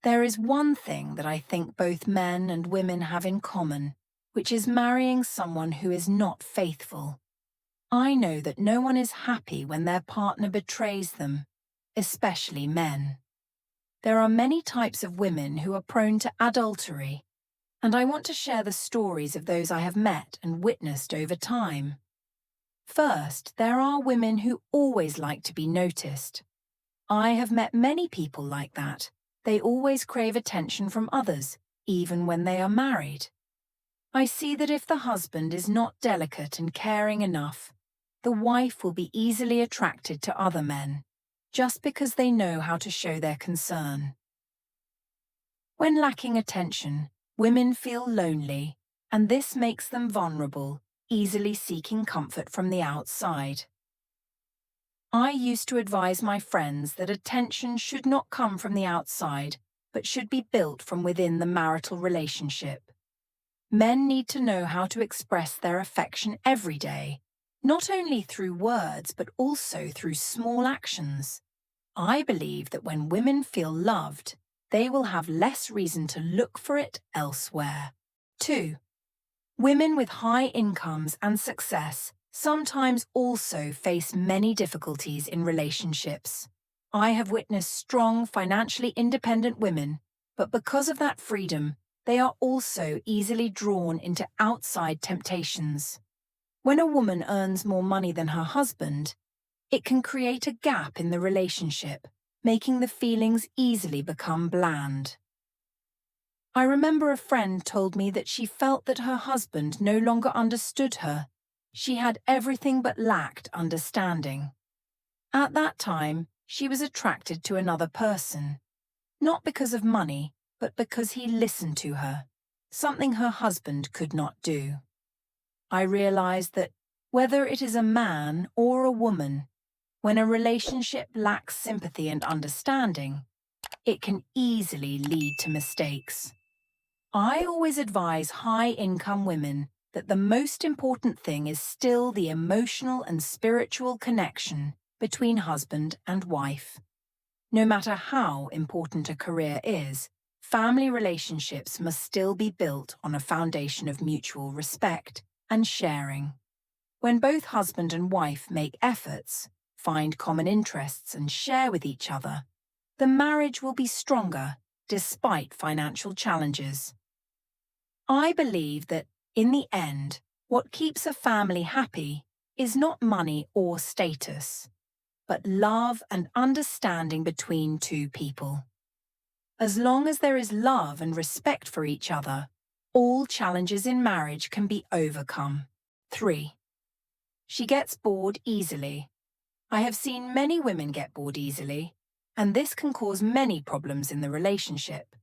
There is one thing that I think both men and women have in common, which is marrying someone who is not faithful. I know that no one is happy when their partner betrays them, especially men. There are many types of women who are prone to adultery, and I want to share the stories of those I have met and witnessed over time. First, there are women who always like to be noticed. I have met many people like that. They always crave attention from others, even when they are married. I see that if the husband is not delicate and caring enough, the wife will be easily attracted to other men, just because they know how to show their concern. When lacking attention, women feel lonely, and this makes them vulnerable, easily seeking comfort from the outside. I used to advise my friends that attention should not come from the outside, but should be built from within the marital relationship. Men need to know how to express their affection every day, not only through words but also through small actions. I believe that when women feel loved, they will have less reason to look for it elsewhere. 2. Women with high incomes and success sometimes also face many difficulties in relationships. I have witnessed strong, financially independent women, but because of that freedom, they are also easily drawn into outside temptations. When a woman earns more money than her husband, it can create a gap in the relationship, making the feelings easily become bland. I remember a friend told me that she felt that her husband no longer understood her. She had everything but lacked understanding. At that time, she was attracted to another person, not because of money, but because he listened to her, something her husband could not do. I realized that whether it is a man or a woman, when a relationship lacks sympathy and understanding, it can easily lead to mistakes. I always advise high-income women that the most important thing is still the emotional and spiritual connection between husband and wife. No matter how important a career is, family relationships must still be built on a foundation of mutual respect and sharing. When both husband and wife make efforts, find common interests and share with each other, the marriage will be stronger despite financial challenges. I believe that, in the end, what keeps a family happy is not money or status, but love and understanding between two people. As long as there is love and respect for each other, all challenges in marriage can be overcome. 3. She gets bored easily. I have seen many women get bored easily, and this can cause many problems in the relationship.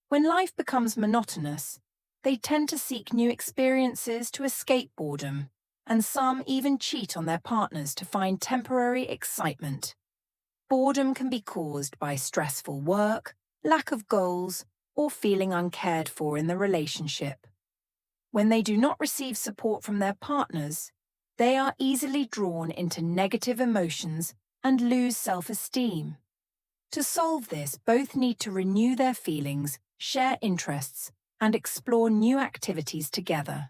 When life becomes monotonous, they tend to seek new experiences to escape boredom, and some even cheat on their partners to find temporary excitement. Boredom can be caused by stressful work, lack of goals, or feeling uncared for in the relationship. When they do not receive support from their partners, they are easily drawn into negative emotions and lose self-esteem. To solve this, both need to renew their feelings, share interests, and explore new activities together.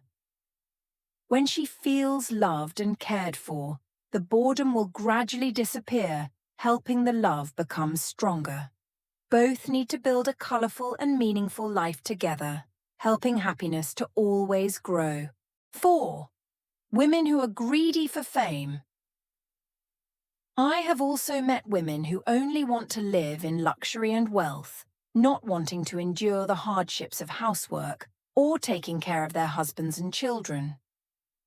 When she feels loved and cared for, the boredom will gradually disappear, helping the love become stronger. Both need to build a colorful and meaningful life together, helping happiness to always grow. 4. Women who are greedy for fame. I have also met women who only want to live in luxury and wealth, not wanting to endure the hardships of housework or taking care of their husbands and children.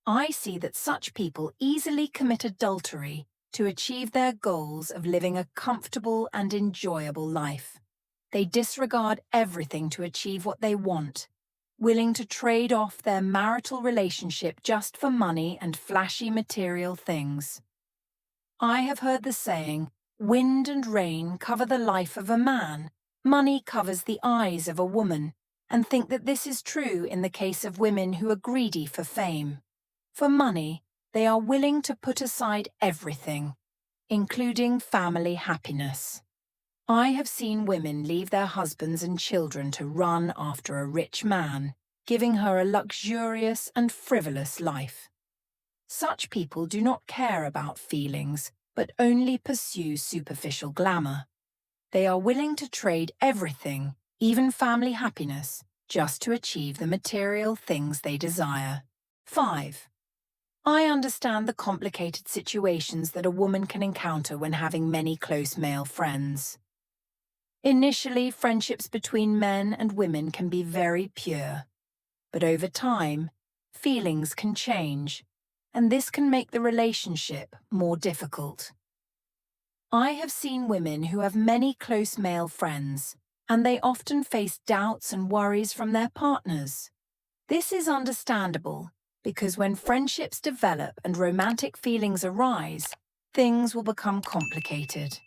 I see that such people easily commit adultery to achieve their goals of living a comfortable and enjoyable life. They disregard everything to achieve what they want, willing to trade off their marital relationship just for money and flashy material things. I have heard the saying, "Wind and rain cover the life of a man, money covers the eyes of a woman," and think that this is true in the case of women who are greedy for fame. For money, they are willing to put aside everything, including family happiness. I have seen women leave their husbands and children to run after a rich man, giving her a luxurious and frivolous life. Such people do not care about feelings, but only pursue superficial glamour. They are willing to trade everything, even family happiness, just to achieve the material things they desire. 5. I understand the complicated situations that a woman can encounter when having many close male friends. Initially, friendships between men and women can be very pure, but over time, feelings can change, and this can make the relationship more difficult. I have seen women who have many close male friends, and they often face doubts and worries from their partners. This is understandable, because when friendships develop and romantic feelings arise, things will become complicated.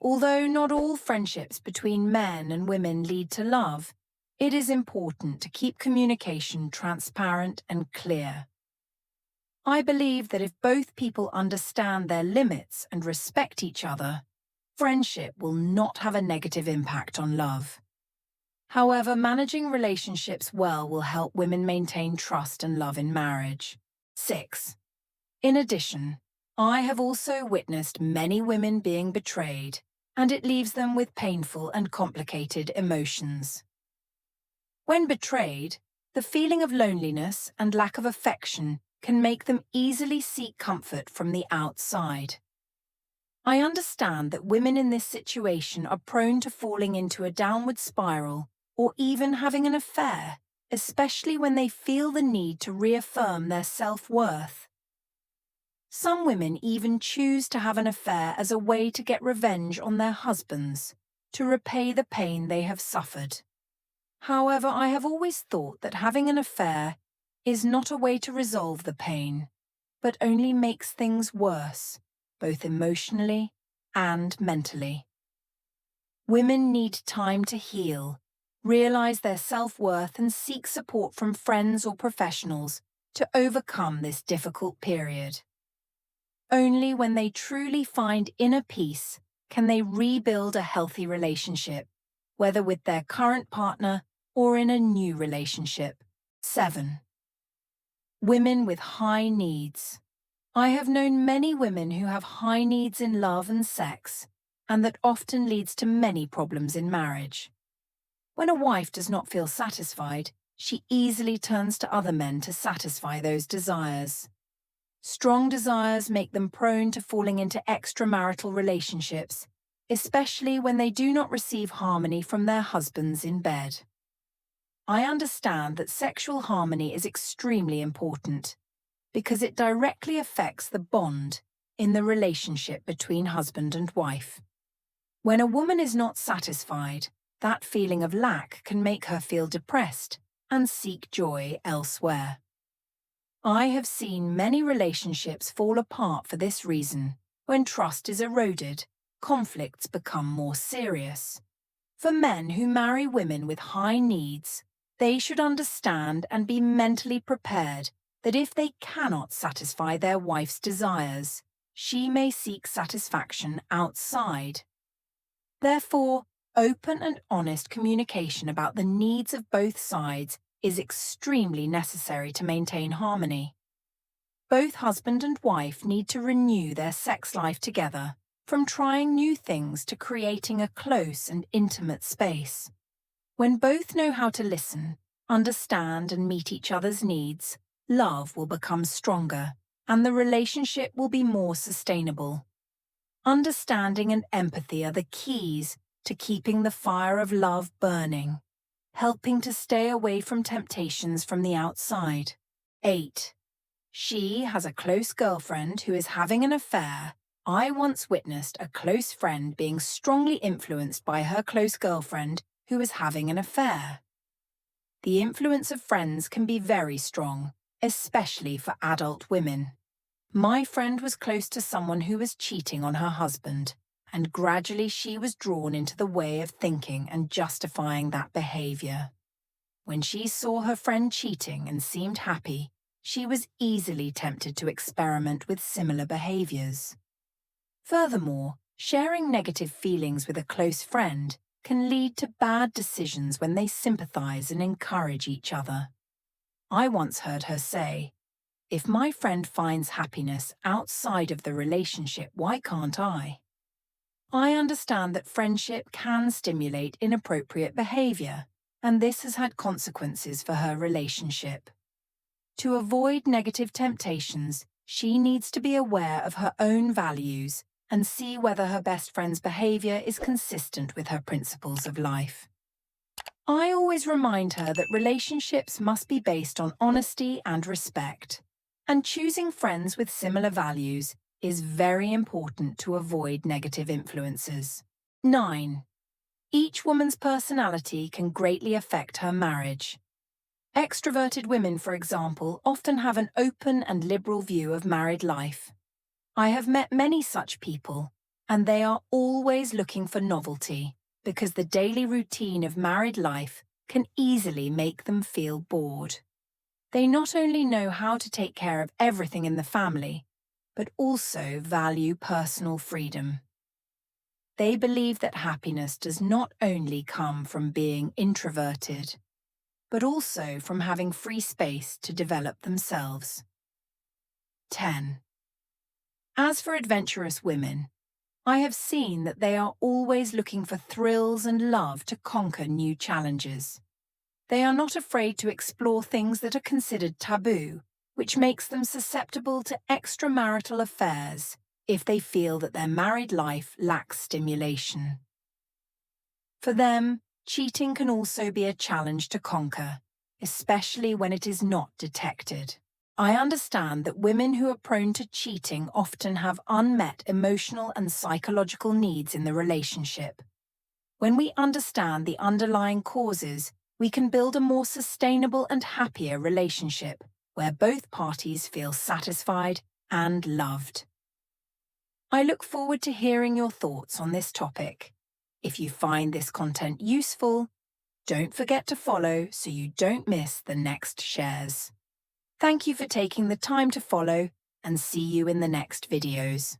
Although not all friendships between men and women lead to love, it is important to keep communication transparent and clear. I believe that if both people understand their limits and respect each other, friendship will not have a negative impact on love. However, managing relationships well will help women maintain trust and love in marriage. 6. In addition, I have also witnessed many women being betrayed, and it leaves them with painful and complicated emotions. When betrayed, the feeling of loneliness and lack of affection can make them easily seek comfort from the outside. I understand that women in this situation are prone to falling into a downward spiral or even having an affair, especially when they feel the need to reaffirm their self-worth. Some women even choose to have an affair as a way to get revenge on their husbands, to repay the pain they have suffered. However, I have always thought that having an affair is not a way to resolve the pain, but only makes things worse, both emotionally and mentally. Women need time to heal, realize their self-worth and seek support from friends or professionals to overcome this difficult period. Only when they truly find inner peace can they rebuild a healthy relationship, whether with their current partner or in a new relationship. 7. Women with high needs. I have known many women who have high needs in love and sex, and that often leads to many problems in marriage. When a wife does not feel satisfied, she easily turns to other men to satisfy those desires. Strong desires make them prone to falling into extramarital relationships, especially when they do not receive harmony from their husbands in bed. I understand that sexual harmony is extremely important because it directly affects the bond in the relationship between husband and wife. When a woman is not satisfied, that feeling of lack can make her feel depressed and seek joy elsewhere. I have seen many relationships fall apart for this reason. When trust is eroded, conflicts become more serious. For men who marry women with high needs, they should understand and be mentally prepared that if they cannot satisfy their wife's desires, she may seek satisfaction outside. Therefore, open and honest communication about the needs of both sides is extremely necessary to maintain harmony. Both husband and wife need to renew their sex life together, from trying new things to creating a close and intimate space. When both know how to listen, understand and meet each other's needs, love will become stronger and the relationship will be more sustainable. Understanding and empathy are the keys to keeping the fire of love burning, helping to stay away from temptations from the outside. 8. She has a close girlfriend who is having an affair. I once witnessed a close friend being strongly influenced by her close girlfriend who is having an affair. The influence of friends can be very strong, especially for adult women. My friend was close to someone who was cheating on her husband, and gradually she was drawn into the way of thinking and justifying that behavior. When she saw her friend cheating and seemed happy, she was easily tempted to experiment with similar behaviors. Furthermore, Sharing negative feelings with a close friend can lead to bad decisions when they sympathize and encourage each other. I once heard her say, "If my friend finds happiness outside of the relationship, why can't I?" I understand that friendship can stimulate inappropriate behavior, and this has had consequences for her relationship. To avoid negative temptations, she needs to be aware of her own values and see whether her best friend's behavior is consistent with her principles of life. I always remind her that relationships must be based on honesty and respect, and choosing friends with similar values is very important to avoid negative influences. 9. Each woman's personality can greatly affect her marriage. Extroverted women, for example, often have an open and liberal view of married life. I have met many such people, and they are always looking for novelty because the daily routine of married life can easily make them feel bored. They not only know how to take care of everything in the family, but also value personal freedom. They believe that happiness does not only come from being introverted, but also from having free space to develop themselves. 10. As for adventurous women, I have seen that they are always looking for thrills and love to conquer new challenges. They are not afraid to explore things that are considered taboo, which makes them susceptible to extramarital affairs if they feel that their married life lacks stimulation. For them, cheating can also be a challenge to conquer, especially when it is not detected. I understand that women who are prone to cheating often have unmet emotional and psychological needs in the relationship. When we understand the underlying causes, we can build a more sustainable and happier relationship where both parties feel satisfied and loved. I look forward to hearing your thoughts on this topic. If you find this content useful, don't forget to follow so you don't miss the next shares. Thank you for taking the time to follow, and see you in the next videos.